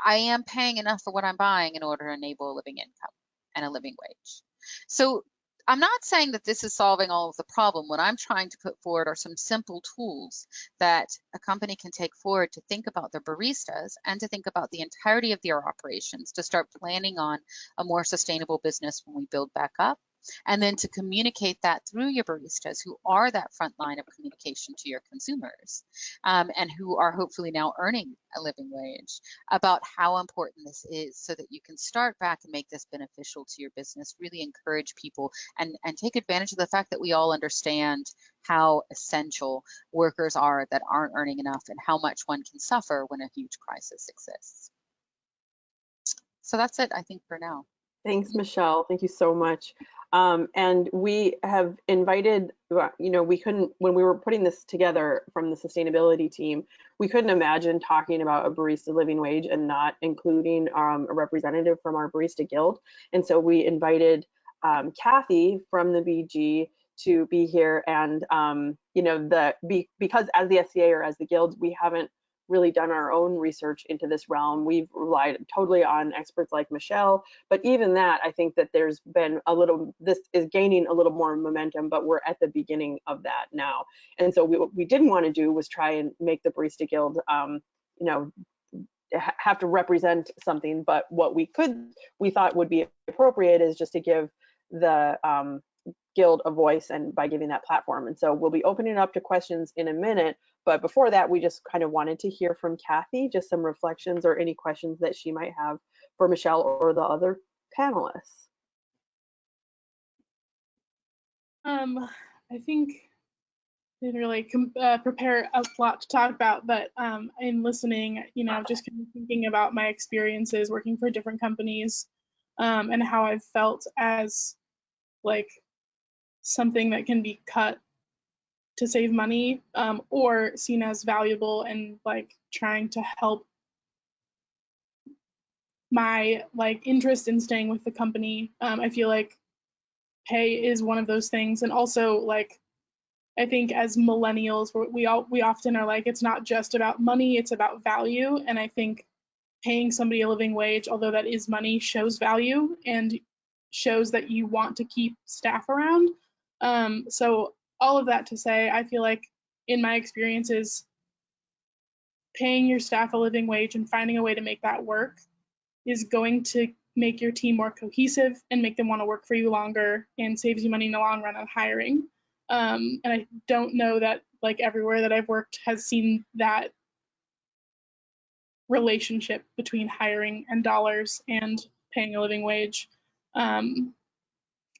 I am paying enough for what I'm buying in order to enable a living income and a living wage. So I'm not saying that this is solving all of the problem. What I'm trying to put forward are some simple tools that a company can take forward to think about their baristas and to think about the entirety of their operations, to start planning on a more sustainable business when we build back up. and then to communicate that through your baristas, who are that front line of communication to your consumers, and who are hopefully now earning a living wage, about how important this is, so that you can start back and make this beneficial to your business, really encourage people and take advantage of the fact that we all understand how essential workers are that aren't earning enough, and how much one can suffer when a huge crisis exists. So that's it, I think, for now. Thanks, Michelle. Thank you so much. And we have invited, we couldn't, when we were putting this together from the sustainability team, we couldn't imagine talking about a barista living wage and not including a representative from our Barista Guild. And so we invited Kathie from the BG to be here. And, because as the SCA or as the Guild, we haven't really done our own research into this realm. We've relied totally on experts like Michelle, but even that, I think that there's been this is gaining a little more momentum, but we're at the beginning of that now. And so what we didn't want to do was try and make the Barista Guild, have to represent something, but what we thought would be appropriate is just to give the Guild a voice, and by giving that platform. And so we'll be opening it up to questions in a minute, but before that, we just kind of wanted to hear from Kathie, just some reflections or any questions that she might have for Michelle or the other panelists. I think I didn't really prepare a lot to talk about, but in listening, just kind of thinking about my experiences working for different companies, and how I've felt as like something that can be cut to save money, or seen as valuable and like trying to help my interest in staying with the company. I feel like pay is one of those things, and also I think as millennials, we often are like, it's not just about money, it's about value. And I think paying somebody a living wage, although that is money, shows value and shows that you want to keep staff around. So all of that to say, I feel like in my experiences, paying your staff a living wage and finding a way to make that work is going to make your team more cohesive and make them want to work for you longer, and saves you money in the long run on hiring. And I don't know that everywhere that I've worked has seen that relationship between hiring and dollars and paying a living wage.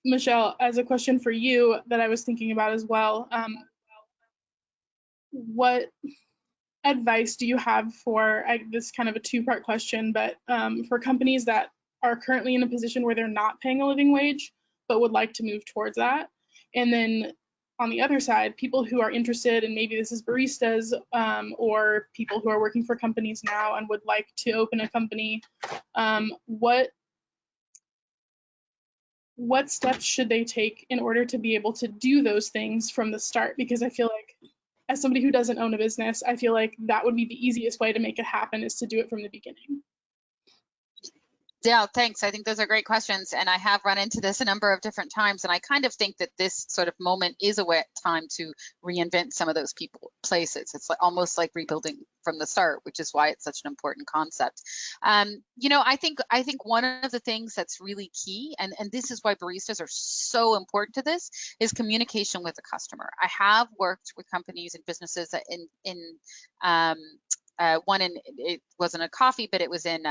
Michelle, as a question for you that I was thinking about as well, what advice do you have for, this is kind of a two-part question, but for companies that are currently in a position where they're not paying a living wage, but would like to move towards that? And then on the other side, people who are interested, and maybe this is baristas, or people who are working for companies now and would like to open a company, what steps should they take in order to be able to do those things from the start? Because I feel like, as somebody who doesn't own a business, I feel like that would be the easiest way to make it happen, is to do it from the beginning. Yeah, thanks. I think those are great questions, and I have run into this a number of different times, and I kind of think that this sort of moment is a time to reinvent some of those places. It's almost like rebuilding from the start, which is why it's such an important concept. I think one of the things that's really key, and this is why baristas are so important to this, is communication with the customer. I have worked with companies and businesses that it wasn't a coffee, but it was in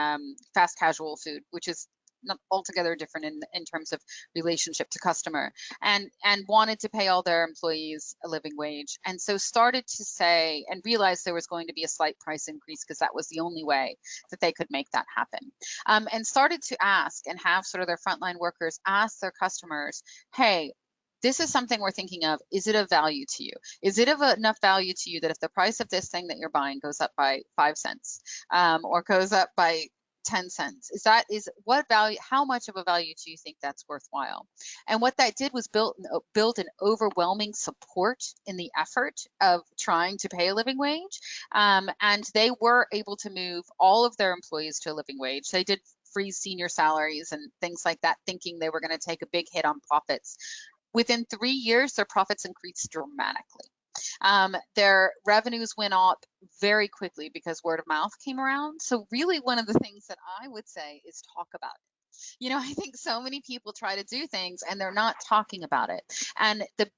fast casual food, which is not altogether different in terms of relationship to customer, and wanted to pay all their employees a living wage, and so started to say and realized there was going to be a slight price increase because that was the only way that they could make that happen, and started to ask and have sort of their frontline workers ask their customers, hey, this is something we're thinking of. Is it of value to you? Is it of enough value to you that if the price of this thing that you're buying goes up by 5 cents, or goes up by 10 cents, what value, how much of a value do you think that's worthwhile? And what that did was build an overwhelming support in the effort of trying to pay a living wage. And they were able to move all of their employees to a living wage. They did freeze senior salaries and things like that, thinking they were going to take a big hit on profits. Within 3 years, their profits increased dramatically. Their revenues went up very quickly because word of mouth came around. So really one of the things that I would say is talk about it. You know, I think so many people try to do things and they're not talking about it. And the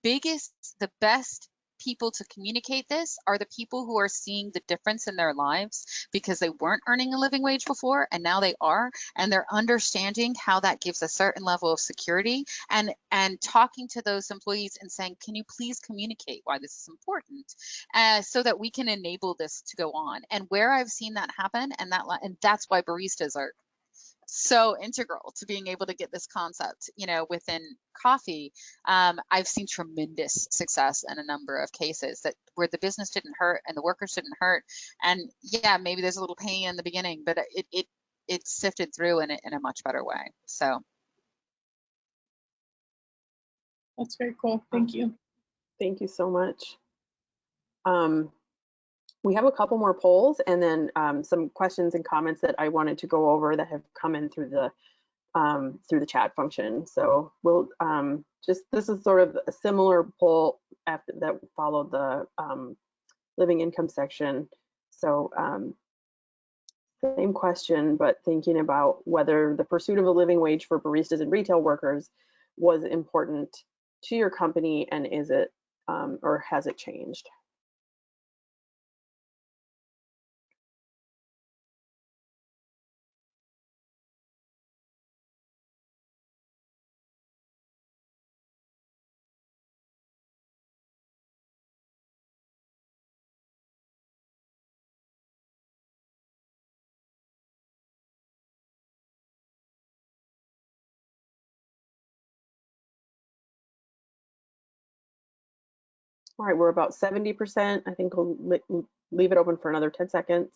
best people to communicate this are the people who are seeing the difference in their lives because they weren't earning a living wage before and now they are, and they're understanding how that gives a certain level of security, and talking to those employees and saying, can you please communicate why this is important, so that we can enable this to go on. And where I've seen that happen, and that's why baristas are so integral to being able to get this concept, you know, within coffee. I've seen tremendous success in a number of cases where the business didn't hurt and the workers didn't hurt. And yeah, maybe there's a little pain in the beginning, but it sifted through in a much better way. So That's very cool. Thank you. Thank you so much. We have a couple more polls and then some questions and comments that I wanted to go over that have come in through the chat function. So we'll this is sort of a similar poll that followed the living income section. So same question, but thinking about whether the pursuit of a living wage for baristas and retail workers was important to your company, and is it or has it changed? All right, we're about 70%. I think we'll leave it open for another 10 seconds.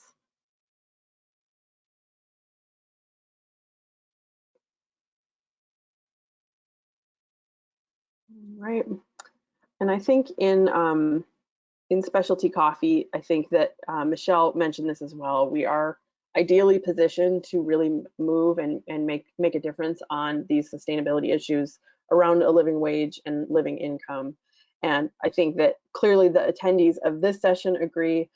Right, and I think in specialty coffee, I think that Michelle mentioned this as well. We are ideally positioned to really move and make a difference on these sustainability issues around a living wage and living income. And I think that clearly the attendees of this session agree.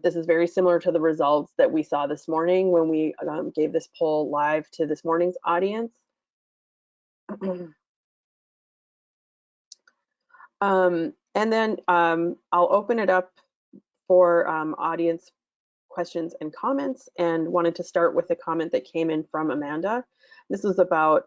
This is very similar to the results that we saw this morning when we gave this poll live to this morning's audience. And then I'll open it up for audience questions and comments, and wanted to start with a comment that came in from Amanda. This was about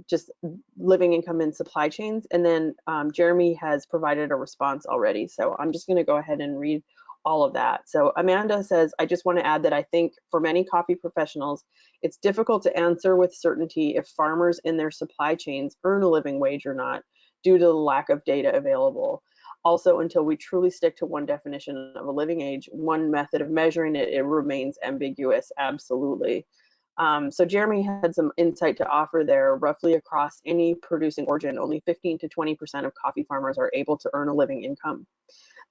just living income in supply chains, and then Jeremy has provided a response already. So I'm just going to go ahead and read all of that. So Amanda says, I just want to add that I think for many coffee professionals, it's difficult to answer with certainty if farmers in their supply chains earn a living wage or not, due to the lack of data available. Also, until we truly stick to one definition of a living age, one method of measuring it, it remains ambiguous, absolutely. So Jeremy had some insight to offer there. Roughly across any producing origin, only 15 to 20% of coffee farmers are able to earn a living income.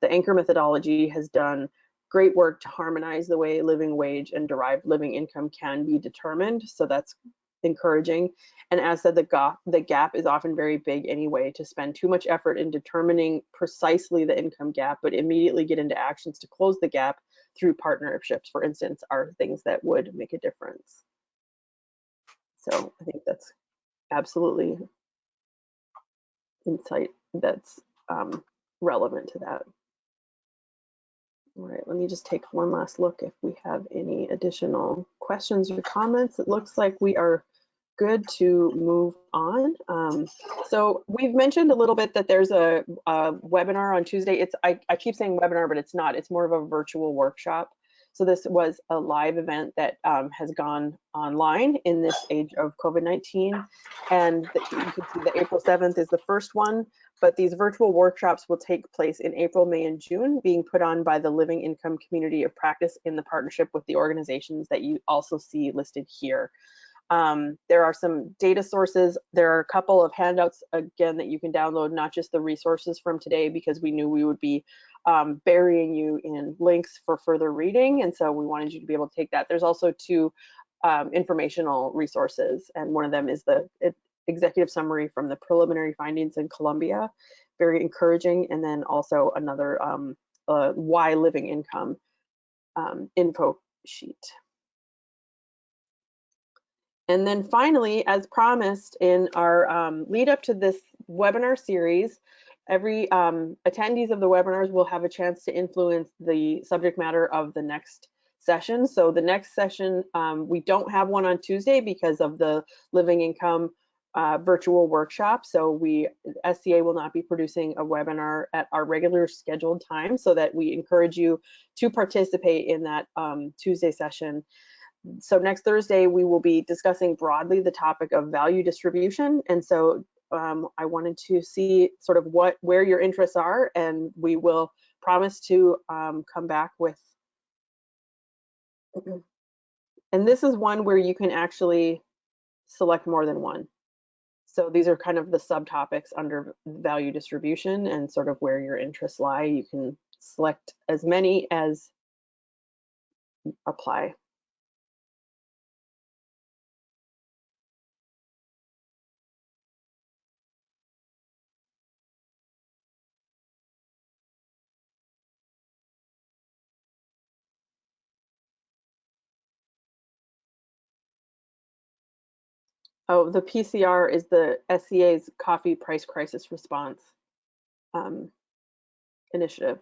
The anchor methodology has done great work to harmonize the way living wage and derived living income can be determined, so that's encouraging. And as said, the gap is often very big anyway. To spend too much effort in determining precisely the income gap, but immediately get into actions to close the gap through partnerships, for instance, are things that would make a difference. So I think that's absolutely insight that's relevant to that. All right, let me just take one last look if we have any additional questions or comments. It looks like we are good to move on. So we've mentioned a little bit that there's a webinar on Tuesday. I keep saying webinar, but it's not. It's more of a virtual workshop. So this was a live event that has gone online in this age of COVID-19. And you can see that April 7th is the first one, but these virtual workshops will take place in April, May, and June, being put on by the Living Income Community of Practice in the partnership with the organizations that you also see listed here. There are some data sources. There are a couple of handouts, again, that you can download, not just the resources from today, because we knew we would be burying you in links for further reading. And so we wanted you to be able to take that. There's also two informational resources, and one of them is the executive summary from the preliminary findings in Columbia, very encouraging. And then also another why living income info sheet. And then finally, as promised in our lead up to this webinar series, every attendees of the webinars will have a chance to influence the subject matter of the next session. So the next session, we don't have one on Tuesday because of the living income virtual workshop. So SCA will not be producing a webinar at our regular scheduled time, so that we encourage you to participate in that Tuesday session. So next Thursday, we will be discussing broadly the topic of value distribution. And so I wanted to see sort of where your interests are, and we will promise to come back with. And this is one where you can actually select more than one. So these are kind of the subtopics under value distribution and sort of where your interests lie. You can select as many as apply. Oh, the PCR is the SCA's Coffee Price Crisis Response initiative.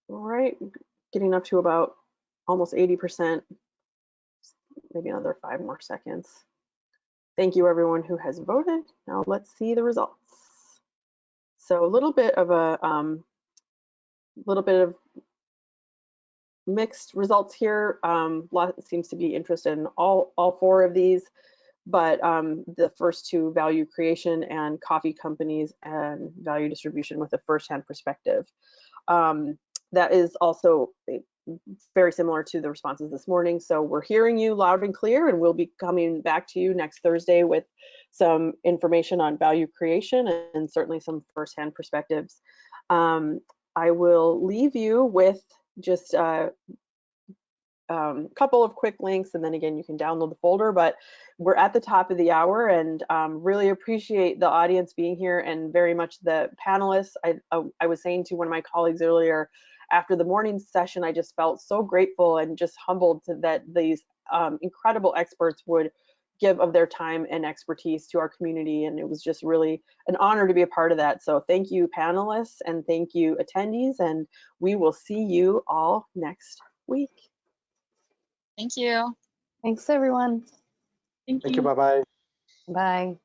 All right, getting up to about almost 80%, maybe another 5 more seconds. Thank you everyone who has voted. Now let's see the results. So a little bit of mixed results here. Seems to be interested in all 4 of these, but the first 2, value creation and coffee companies and value distribution with a first-hand perspective. That is also very similar to the responses this morning. So we're hearing you loud and clear, and we'll be coming back to you next Thursday with some information on value creation and certainly some first-hand perspectives. I will leave you with just a couple of quick links, and then again, you can download the folder, but we're at the top of the hour, and really appreciate the audience being here and very much the panelists. I was saying to one of my colleagues earlier, after the morning session, I just felt so grateful and just humbled that these incredible experts would give of their time and expertise to our community, and it was just really an honor to be a part of that. So thank you panelists, and thank you attendees, and we will see you all next week. Thank you. Thanks, everyone. Thank Thank you. you. Bye-bye. Bye.